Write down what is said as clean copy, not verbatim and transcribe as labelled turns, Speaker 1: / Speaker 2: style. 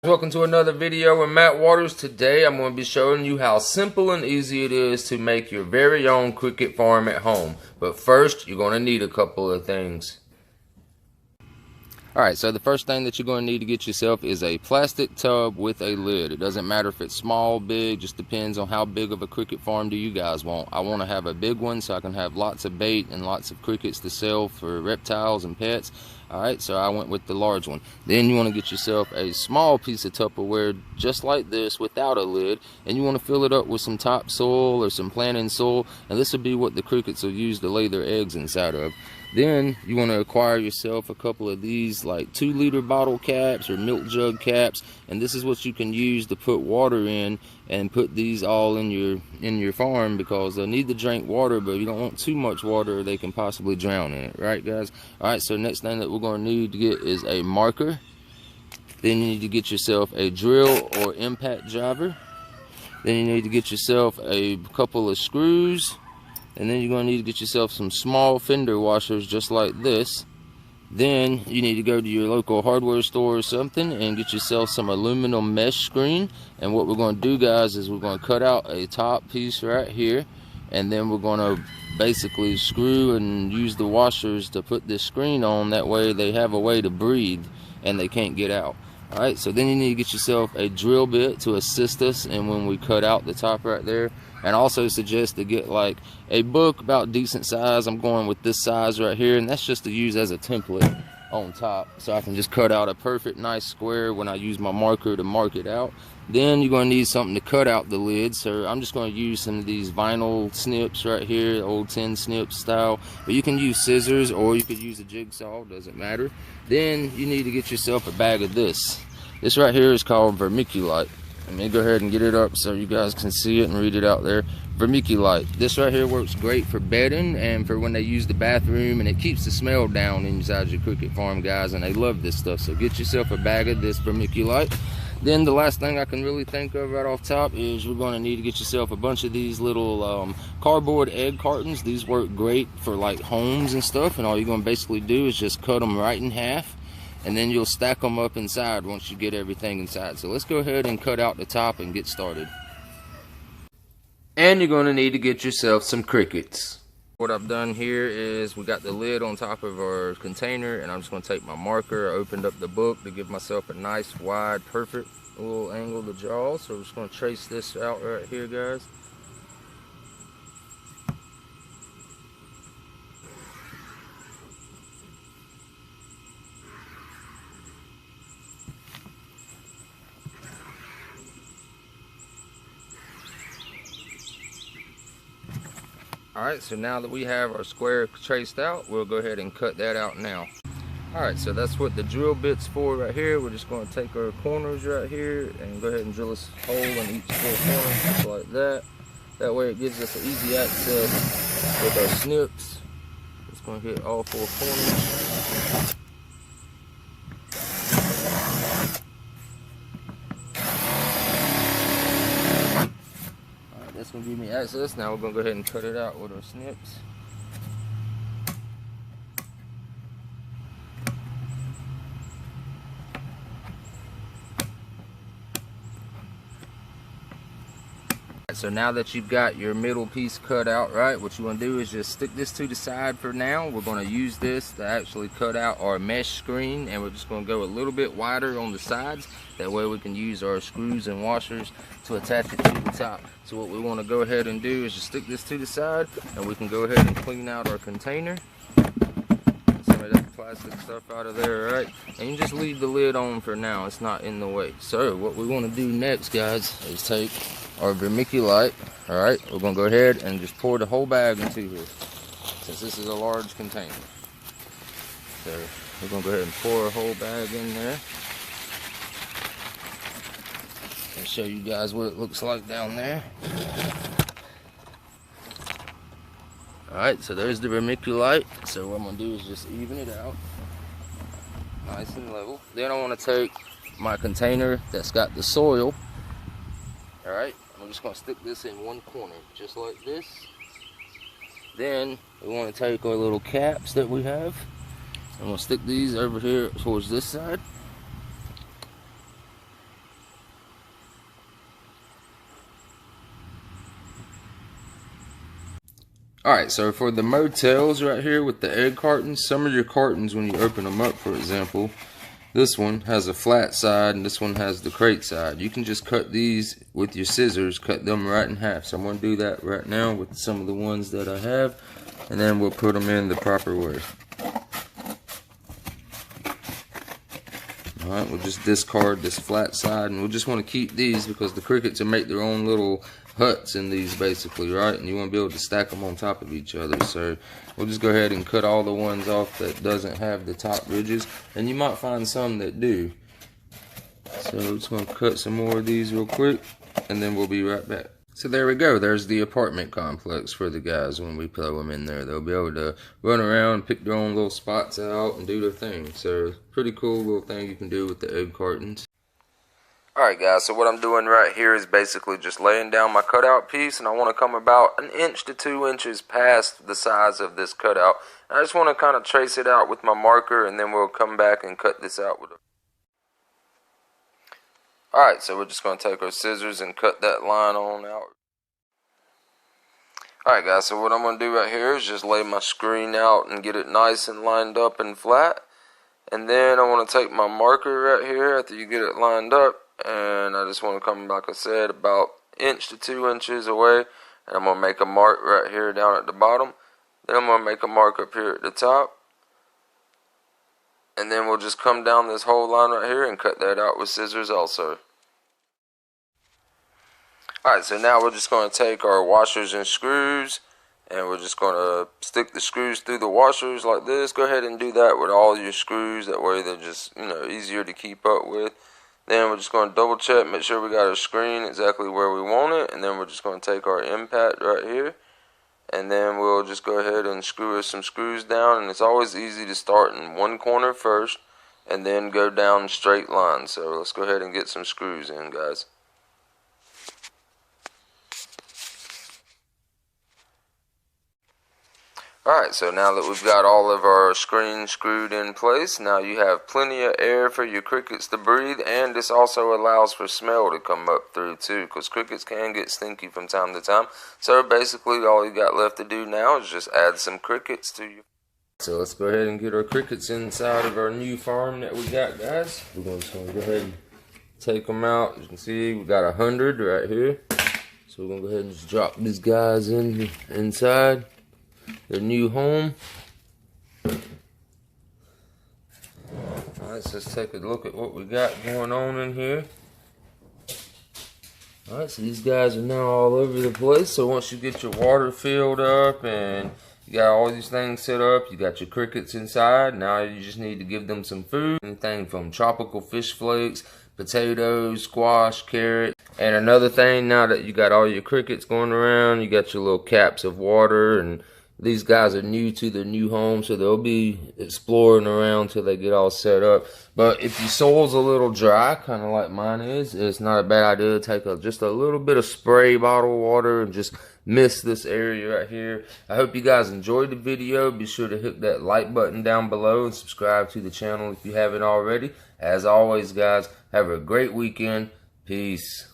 Speaker 1: Welcome to another video with Matt Waters. Today I'm going to be showing you how simple and easy it is to make your very own cricket farm at home. But first, you're going to need a couple of things. Alright, so the first thing that you're going to need to get yourself is a plastic tub with a lid. It doesn't matter if it's small, big, just depends on how big of a cricket farm do you guys want. I want to have a big one so I can have lots of bait and lots of crickets to sell for reptiles and pets. Alright, so I went with the large one. Then you want to get yourself a small piece of Tupperware just like this without a lid, and you want to fill it up with some topsoil or some planting soil, and this will be what the crickets will use to lay their eggs inside of. Then you want to acquire yourself a couple of these like 2-liter bottle caps or milk jug caps, and this is what you can use to put water in and put these all in your farm, because they'll need to drink water, but you don't want too much water or they can possibly drown in it, right guys? Alright, so next thing that we're going to need to get is a marker. Then you need to get yourself a drill or impact driver. Then you need to get yourself a couple of screws. And then you're going to need to get yourself some small fender washers just like this. Then you need to go to your local hardware store or something and get yourself some aluminum mesh screen. And what we're going to do, guys, is we're going to cut out a top piece right here, and then we're going to basically screw and use the washers to put this screen on. That way they have a way to breathe and they can't get out. Alright, so then you need to get yourself a drill bit to assist us and when we cut out the top right there. And also suggest to get like a book about decent size. I'm going with this size right here, and that's just to use as a template on top, so I can just cut out a perfect nice square when I use my marker to mark it out. Then you're going to need something to cut out the lid, so I'm just going to use some of these vinyl snips right here, old tin snip style, but you can use scissors or you could use a jigsaw, doesn't matter. Then you need to get yourself a bag of this. This right here is called vermiculite. Let me go ahead and get it up so you guys can see it and read it out there. Vermiculite. This right here works great for bedding and for when they use the bathroom, and it keeps the smell down inside your cricket farm, guys, and they love this stuff. So get yourself a bag of this vermiculite. Then the last thing I can really think of right off top is we're going to need to get yourself a bunch of these little cardboard egg cartons. These work great for like homes and stuff, and all you're going to basically do is just cut them right in half, and then you'll stack them up inside once you get everything inside. So let's go ahead and cut out the top and get started. And you're going to need to get yourself some crickets. What I've done here is we got the lid on top of our container, and I'm just going to take my marker. I opened up the book to give myself a nice wide perfect little angle to draw. So we're just going to trace this out right here, guys. Alright, so now that we have our square traced out, we'll go ahead and cut that out now. Alright, so that's what the drill bit's for right here. We're just going to take our corners right here and go ahead and drill a hole in each 4 corners just like that. That way it gives us an easy access with our snips. It's going to hit all 4 corners. That's going to give me access. Now we're going to go ahead and cut it out with our snips. So now that you've got your middle piece cut out, right, what you want to do is just stick this to the side for now. We're going to use this to actually cut out our mesh screen, and we're just going to go a little bit wider on the sides. That way we can use our screws and washers to attach it to the top. So what we want to go ahead and do is just stick this to the side, and we can go ahead and clean out our container. Some of that plastic stuff out of there, right? And you just leave the lid on for now. It's not in the way. So what we want to do next, guys, is take our vermiculite. Alright, we're going to go ahead and just pour the whole bag into here, since this is a large container. So we're going to go ahead and pour a whole bag in there and show you guys what it looks like down there. Alright, so there's the vermiculite. So what I'm going to do is just even it out nice and level. Then I want to take my container that's got the soil. Alright, I'm just going to stick this in one corner, just like this. Then we want to take our little caps that we have. I'm going to stick these over here towards this side. Alright, so for the motels right here with the egg cartons, some of your cartons when you open them up, for example, this one has a flat side and this one has the crate side. You can just cut these with your scissors, cut them right in half. So I'm going to do that right now with some of the ones that I have, and then we'll put them in the proper way. Alright, we'll just discard this flat side, and we'll just want to keep these because the crickets will make their own little huts in these basically, right? And you want to be able to stack them on top of each other. So we'll just go ahead and cut all the ones off that doesn't have the top ridges, and you might find some that do. So we're just going to cut some more of these real quick, and then we'll be right back. So there we go. There's the apartment complex for the guys when we throw them in there. They'll be able to run around, pick their own little spots out, and do their thing. So pretty cool little thing you can do with the egg cartons. Alright guys, so what I'm doing right here is basically just laying down my cutout piece, and I want to come about 1 inch to 2 inches past the size of this cutout. And I just want to kind of trace it out with my marker, and then we'll come back and cut this out with it. Alright, so we're just going to take our scissors and cut that line on out. Alright guys, so what I'm going to do right here is just lay my screen out and get it nice and lined up and flat. And then I want to take my marker right here after you get it lined up, and I just want to come, like I said, about 1 inch to 2 inches away. And I'm going to make a mark right here down at the bottom. Then I'm going to make a mark up here at the top. And then we'll just come down this whole line right here and cut that out with scissors also. Alright, so now we're just going to take our washers and screws, and we're just going to stick the screws through the washers like this. Go ahead and do that with all your screws. That way they're just, easier to keep up with. Then we're just going to double check, make sure we got our screen exactly where we want it. And then we're just going to take our impact right here. And then we'll just go ahead and screw some screws down. And it's always easy to start in one corner first and then go down straight lines. So let's go ahead and get some screws in, guys. Alright, so now that we've got all of our screens screwed in place, now you have plenty of air for your crickets to breathe, and this also allows for smell to come up through too, because crickets can get stinky from time to time. So basically all you got left to do now is just add some crickets to you. So let's go ahead and get our crickets inside of our new farm that we got, guys. We're going to go ahead and take them out. As you can see, we got 100 right here. So we're going to go ahead and just drop these guys inside their new home. Alright, so let's take a look at what we got going on in here. Alright, so these guys are now all over the place. So once you get your water filled up and you got all these things set up, you got your crickets inside. Now you just need to give them some food. Anything from tropical fish flakes, potatoes, squash, carrot. And another thing, now that you got all your crickets going around, you got your little caps of water, and these guys are new to their new home, so they'll be exploring around till they get all set up. But if your soil's a little dry, kind of like mine is, it's not a bad idea to take just a little bit of spray bottle water and just mist this area right here. I hope you guys enjoyed the video. Be sure to hit that like button down below and subscribe to the channel if you haven't already. As always, guys, have a great weekend. Peace.